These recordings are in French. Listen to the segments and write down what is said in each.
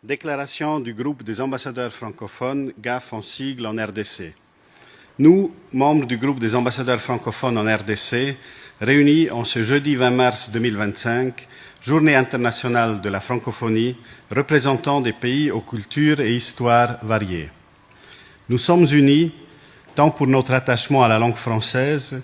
Déclaration du groupe des ambassadeurs francophones, GAF en sigle en RDC. Nous, membres du groupe des ambassadeurs francophones en RDC, réunis en ce jeudi 20 mars 2025, Journée internationale de la francophonie, représentant des pays aux cultures et histoires variées. Nous sommes unis tant pour notre attachement à la langue française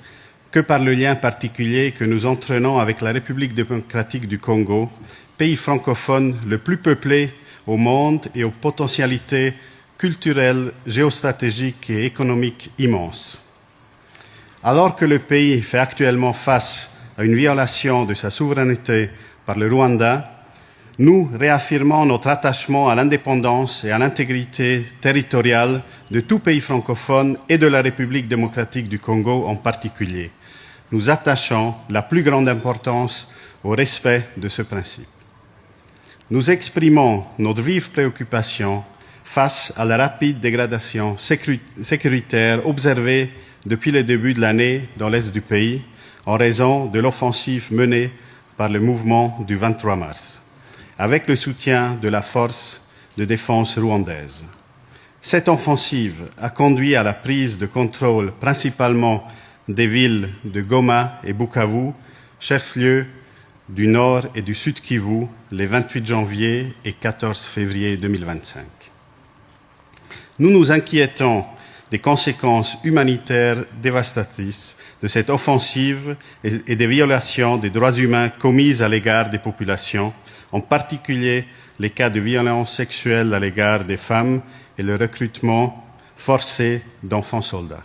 que par le lien particulier que nous entraînons avec la République démocratique du Congo, pays francophone le plus peuplé au monde et aux potentialités culturelles, géostratégiques et économiques immenses. Alors que le pays fait actuellement face à une violation de sa souveraineté par le Rwanda, nous réaffirmons notre attachement à l'indépendance et à l'intégrité territoriale de tout pays francophone et de la République démocratique du Congo en particulier. Nous attachons la plus grande importance au respect de ce principe. Nous exprimons notre vive préoccupation face à la rapide dégradation sécuritaire observée depuis le début de l'année dans l'est du pays en raison de l'offensive menée par le mouvement du 23 mars, avec le soutien de la force de défense rwandaise. Cette offensive a conduit à la prise de contrôle principalement des villes de Goma et Bukavu, chefs-lieux du Nord et du Sud Kivu, les 28 janvier et 14 février 2025. Nous nous inquiétons des conséquences humanitaires dévastatrices de cette offensive et des violations des droits humains commises à l'égard des populations, en particulier les cas de violences sexuelles à l'égard des femmes et le recrutement forcé d'enfants soldats.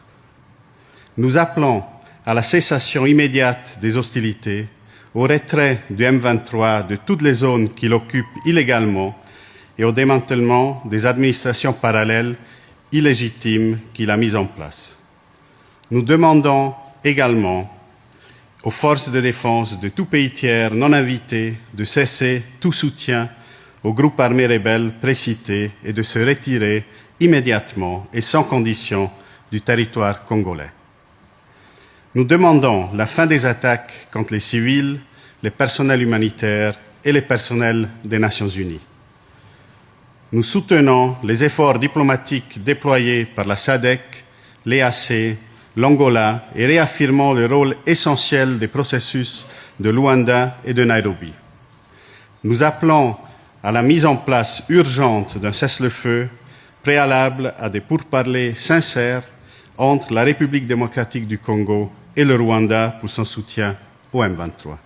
Nous appelons à la cessation immédiate des hostilités, au retrait du M23 de toutes les zones qu'il occupe illégalement et au démantèlement des administrations parallèles illégitimes qu'il a mises en place. Nous demandons également aux forces de défense de tout pays tiers non invités de cesser tout soutien aux groupes armés rebelles précités et de se retirer immédiatement et sans condition du territoire congolais. Nous demandons la fin des attaques contre les civils, les personnels humanitaires et les personnels des Nations Unies. Nous soutenons les efforts diplomatiques déployés par la SADC, l'EAC, l'Angola et réaffirmons le rôle essentiel des processus de Luanda et de Nairobi. Nous appelons à la mise en place urgente d'un cessez-le-feu préalable à des pourparlers sincères entre la République démocratique du Congo et le Rwanda pour son soutien au M23.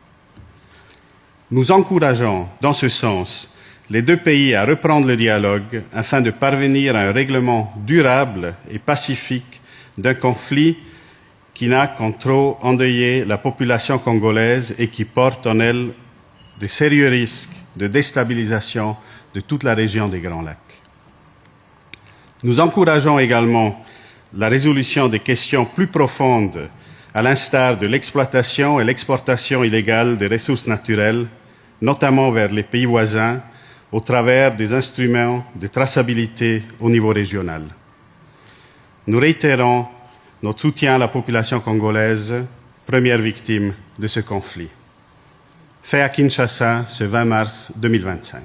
Nous encourageons, dans ce sens, les deux pays à reprendre le dialogue afin de parvenir à un règlement durable et pacifique d'un conflit qui n'a qu'en trop endeuillé la population congolaise et qui porte en elle de sérieux risques de déstabilisation de toute la région des Grands Lacs. Nous encourageons également la résolution des questions plus profondes à l'instar de l'exploitation et l'exportation illégale des ressources naturelles, notamment vers les pays voisins, au travers des instruments de traçabilité au niveau régional. Nous réitérons notre soutien à la population congolaise, première victime de ce conflit. Fait à Kinshasa ce 20 mars 2025.